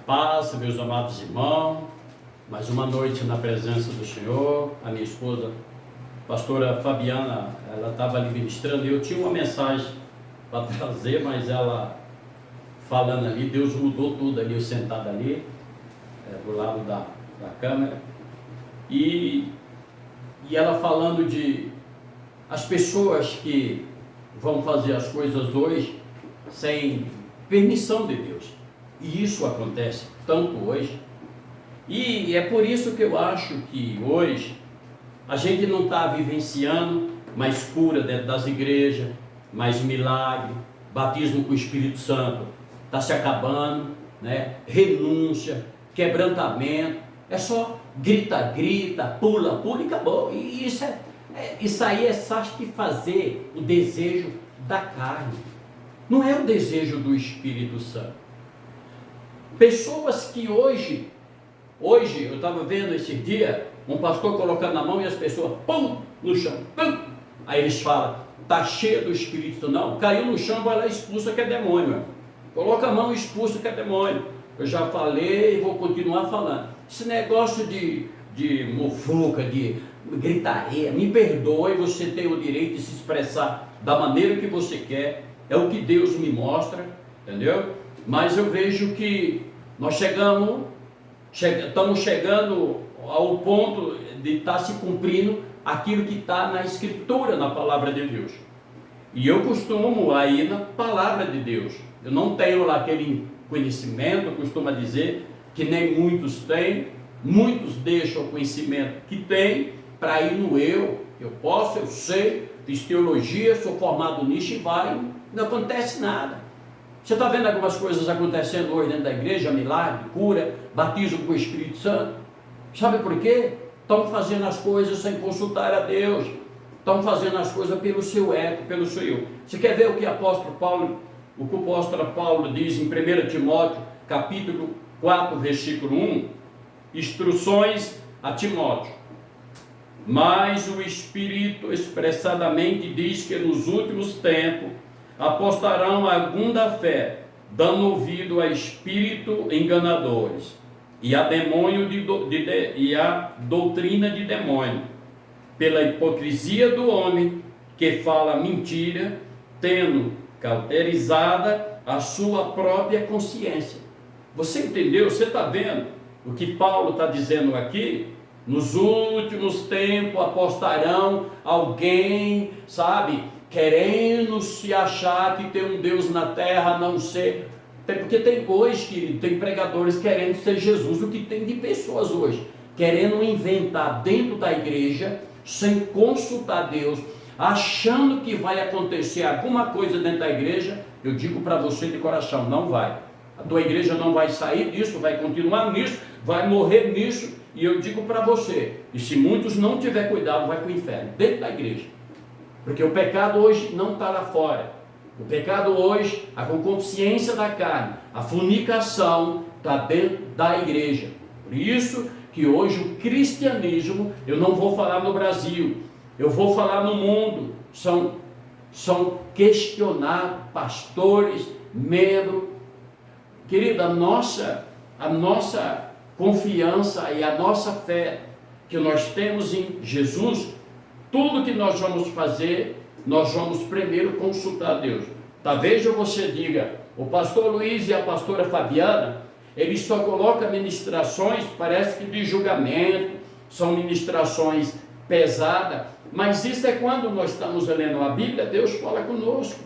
paz, meus amados irmãos, mais uma noite na presença do Senhor. A minha esposa, pastora Fabiana, ela estava ali ministrando e eu tinha uma mensagem para trazer, mas ela falando ali, Deus mudou tudo ali, eu sentado ali, do lado da câmera, e ela falando de as pessoas que vão fazer as coisas hoje sem permissão de Deus. E isso acontece tanto hoje. E é por isso que eu acho que hoje a gente não está vivenciando mais cura dentro das igrejas, mais milagre, batismo com o Espírito Santo está se acabando, né? Renúncia, quebrantamento, é só grita, pula e acabou. E isso aí é satisfazer o desejo da carne, não é o desejo do Espírito Santo. Pessoas que hoje eu estava vendo esse dia, um pastor colocando na mão e as pessoas, pum, no chão, pum. Aí eles falam, está cheio do Espírito. Não, caiu no chão, vai lá e expulsa que é demônio. Coloca a mão e expulsa que é demônio. Eu já falei e vou continuar falando. Esse negócio de muvuca, de gritaria, me perdoe, você tem o direito de se expressar da maneira que você quer, é o que Deus me mostra, entendeu? Mas eu vejo que nós estamos chegando ao ponto de estar se cumprindo aquilo que está na Escritura, na Palavra de Deus. E eu costumo ir na Palavra de Deus. Eu não tenho lá aquele conhecimento, eu costumo dizer que nem muitos têm, muitos deixam o conhecimento que têm para ir no eu posso, eu sei, fiz teologia, sou formado nisso e não acontece nada. Você está vendo algumas coisas acontecendo hoje dentro da igreja, milagre, cura, batismo com o Espírito Santo? Sabe por quê? Estão fazendo as coisas sem consultar a Deus, estão fazendo as coisas pelo seu ego, pelo seu eu. Você quer ver o que o apóstolo Paulo diz em 1 Timóteo, capítulo 4, versículo 1? Instruções a Timóteo. Mas o Espírito expressadamente diz que nos últimos tempos apostarão algum da fé, dando ouvido a espírito enganadores, e a doutrina de demônio, pela hipocrisia do homem que fala mentira, tendo cauterizada a sua própria consciência. Você entendeu? Você está vendo o que Paulo está dizendo aqui? Nos últimos tempos apostarão alguém, querendo se achar que tem um Deus na terra, não ser. Porque tem hoje, querido, tem pregadores querendo ser Jesus. O que tem de pessoas hoje querendo inventar dentro da igreja, sem consultar Deus, achando que vai acontecer alguma coisa dentro da igreja. Eu digo para você de coração, não vai. A tua igreja não vai sair disso, vai continuar nisso, vai morrer nisso. E eu digo para você, e se muitos não tiver cuidado, vai para o inferno, dentro da igreja. Porque o pecado hoje não está lá fora. O pecado hoje, a consciência da carne, a fornicação está dentro da igreja. Por isso que hoje o cristianismo, eu não vou falar no Brasil, eu vou falar no mundo, são questionados pastores, membros. Querida, a nossa confiança e a nossa fé que nós temos em Jesus, tudo que nós vamos fazer, nós vamos primeiro consultar Deus. Talvez você diga, o pastor Luiz e a pastora Fabiana, eles só colocam ministrações, parece que de julgamento, são ministrações pesadas, mas isso é quando nós estamos lendo a Bíblia, Deus fala conosco.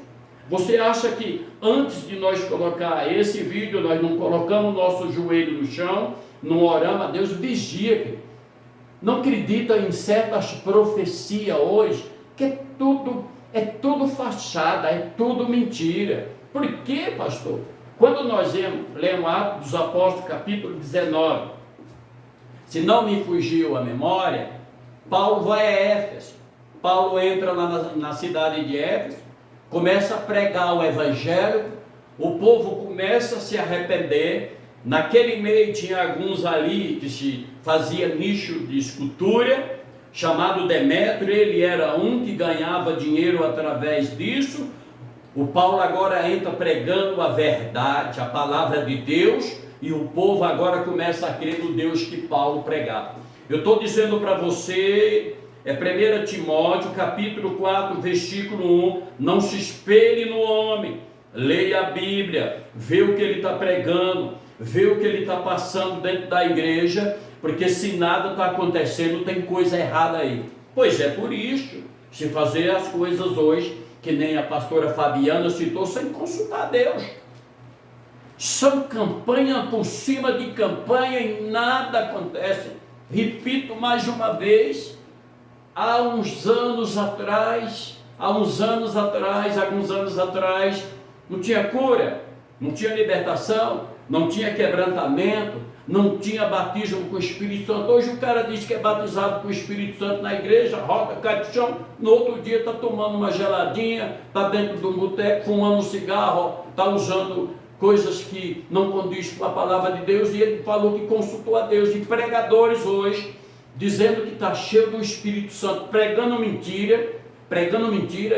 Você acha que antes de nós colocar esse vídeo, nós não colocamos o nosso joelho no chão, não oramos a Deus? Vigia, não acredita em certas profecias hoje, que é tudo fachada, é tudo mentira. Por quê, pastor? Quando nós lemos Atos dos Apóstolos, capítulo 19, se não me fugiu a memória, Paulo vai a Éfeso. Paulo entra lá na cidade de Éfeso, começa a pregar o evangelho, o povo começa a se arrepender. Naquele meio tinha alguns ali que se fazia nicho de escultura, chamado Demétrio, ele era um que ganhava dinheiro através disso. O Paulo agora entra pregando a verdade, a palavra de Deus, e o povo agora começa a crer no Deus que Paulo pregava. Eu estou dizendo para você, é 1 Timóteo capítulo 4, versículo 1, não se espelhe no homem, leia a Bíblia, vê o que ele está pregando, vê o que ele está passando dentro da igreja, porque se nada está acontecendo, tem coisa errada aí. Pois é por isso, se fazer as coisas hoje, que nem a pastora Fabiana citou, sem consultar Deus. São campanha por cima de campanha e nada acontece. Repito mais uma vez, alguns anos atrás, não tinha cura, não tinha libertação, não tinha quebrantamento, não tinha batismo com o Espírito Santo. Hoje o cara diz que é batizado com o Espírito Santo na igreja, roda, cai do chão, no outro dia está tomando uma geladinha, está dentro de um boteco, fumando um cigarro, está usando coisas que não condizem com a palavra de Deus, e ele falou que consultou a Deus. E pregadores hoje, dizendo que está cheio do Espírito Santo, pregando mentira,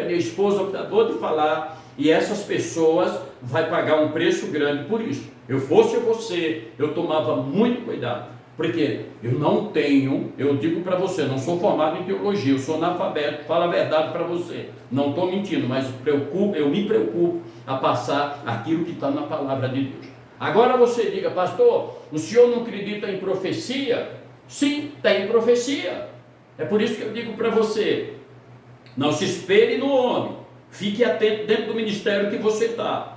minha esposa acabou de falar, e essas pessoas vai pagar um preço grande por isso. Eu fosse você, eu tomava muito cuidado, porque eu digo para você, não sou formado em teologia, eu sou analfabeto, falo a verdade para você, não estou mentindo, mas eu me preocupo a passar aquilo que está na palavra de Deus. Agora você diga, pastor, o senhor não acredita em profecia? Sim, tem profecia. É por isso que eu digo para você, não se espere no homem, fique atento dentro do ministério que você está.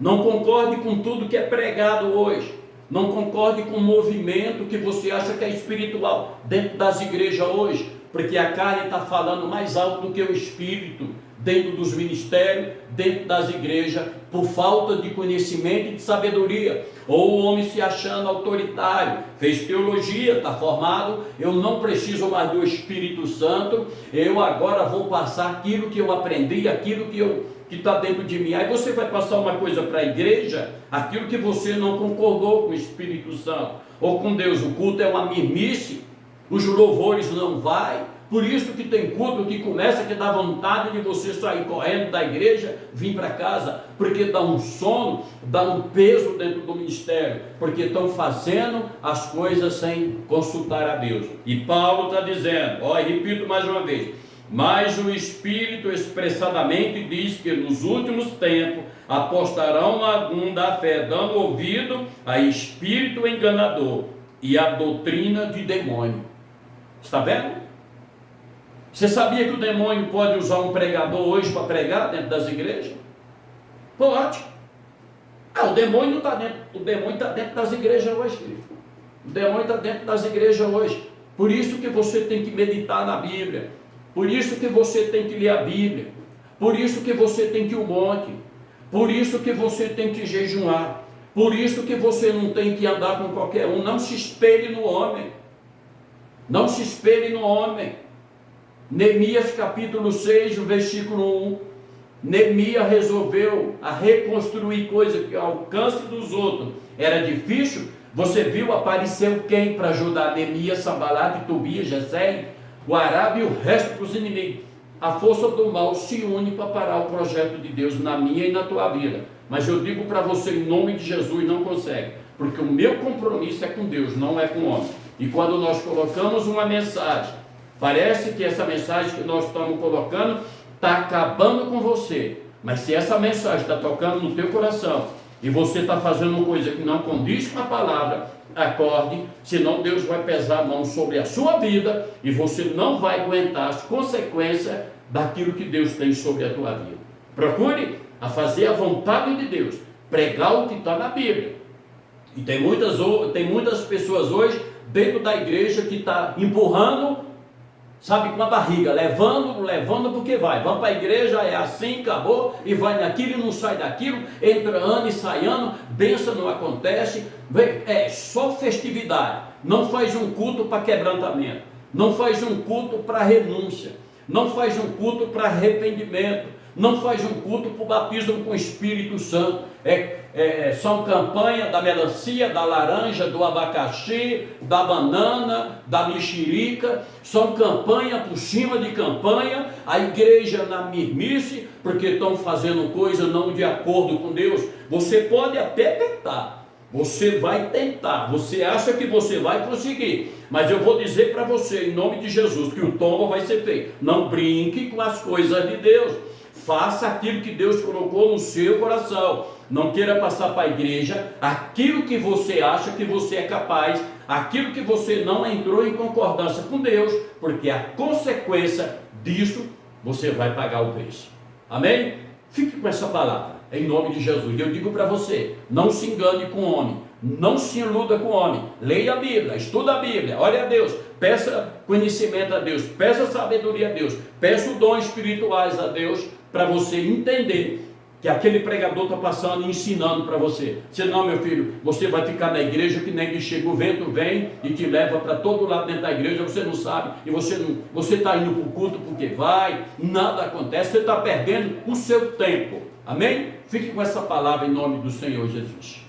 Não concorde com tudo que é pregado hoje. Não concorde com o movimento que você acha que é espiritual dentro das igrejas hoje, porque a carne está falando mais alto do que o espírito dentro dos ministérios, dentro das igrejas, por falta de conhecimento e de sabedoria. Ou o homem se achando autoritário, fez teologia, está formado, eu não preciso mais do Espírito Santo, eu agora vou passar aquilo que eu aprendi, aquilo que está dentro de mim. Aí você vai passar uma coisa para a igreja, aquilo que você não concordou com o Espírito Santo, ou com Deus. O culto é uma mimice, os louvores não vai. Por isso que tem culto que começa que dá vontade de você sair correndo da igreja, vir para casa, porque dá um sono, dá um peso dentro do ministério, porque estão fazendo as coisas sem consultar a Deus. E Paulo está dizendo, repito mais uma vez, mas o Espírito expressadamente diz que nos últimos tempos apostarão algum da fé, dando ouvido a espírito enganador e a doutrina de demônio. Está vendo? Você sabia que o demônio pode usar um pregador hoje para pregar dentro das igrejas? Pode. O demônio não está dentro, o demônio está dentro das igrejas hoje, querido. O demônio está dentro das igrejas hoje. Por isso que você tem que meditar na Bíblia. Por isso que você tem que ler a Bíblia. Por isso que você tem que ir ao monte. Por isso que você tem que jejuar. Por isso que você não tem que andar com qualquer um. Não se espelhe no homem. Não se espelhe no homem. Neemias capítulo 6, versículo 1. Neemias resolveu a reconstruir coisa que ao alcance dos outros era difícil. Você viu, apareceu quem para ajudar? Neemias, Sambalate, Tobias, Gesem, o Arábia e o resto dos inimigos. A força do mal se une para parar o projeto de Deus na minha e na tua vida. Mas eu digo para você, em nome de Jesus, não consegue. Porque o meu compromisso é com Deus, não é com o homem. E quando nós colocamos uma mensagem, parece que essa mensagem que nós estamos colocando está acabando com você. Mas se essa mensagem está tocando no teu coração e você está fazendo uma coisa que não condiz com a palavra, acorde, senão Deus vai pesar a mão sobre a sua vida e você não vai aguentar as consequências daquilo que Deus tem sobre a tua vida. Procure a fazer a vontade de Deus, pregar o que está na Bíblia. E tem muitas pessoas hoje dentro da igreja que está empurrando, sabe, com a barriga, levando porque vai. Vamos para a igreja, é assim, acabou, e vai naquilo e não sai daquilo, entra ano e sai ano, bênção não acontece, é só festividade. Não faz um culto para quebrantamento, não faz um culto para renúncia, não faz um culto para arrependimento, não faz um culto para o batismo com o Espírito Santo. São campanha da melancia, da laranja, do abacaxi, da banana, da mexerica. São campanha por cima de campanha. A igreja na mirmice, porque estão fazendo coisa não de acordo com Deus. Você pode até tentar, Você vai tentar, você acha que você vai conseguir, mas eu vou dizer para você, em nome de Jesus, que o tombo vai ser feito. Não brinque com as coisas de Deus. Faça aquilo que Deus colocou no seu coração. Não queira passar para a igreja aquilo que você acha que você é capaz, aquilo que você não entrou em concordância com Deus, porque a consequência disso você vai pagar o preço. Amém? Fique com essa palavra, em nome de Jesus. Eu digo para você, não se engane com o homem, não se iluda com o homem. Leia a Bíblia, estuda a Bíblia, ore a Deus, peça conhecimento a Deus, peça sabedoria a Deus, peça dons espirituais a Deus, para você entender que aquele pregador está passando e ensinando para você. Senão, meu filho, você vai ficar na igreja que nem que chega, o vento vem e te leva para todo lado dentro da igreja, você não sabe, e você está indo para o culto porque vai, nada acontece, você está perdendo o seu tempo. Amém? Fique com essa palavra em nome do Senhor Jesus.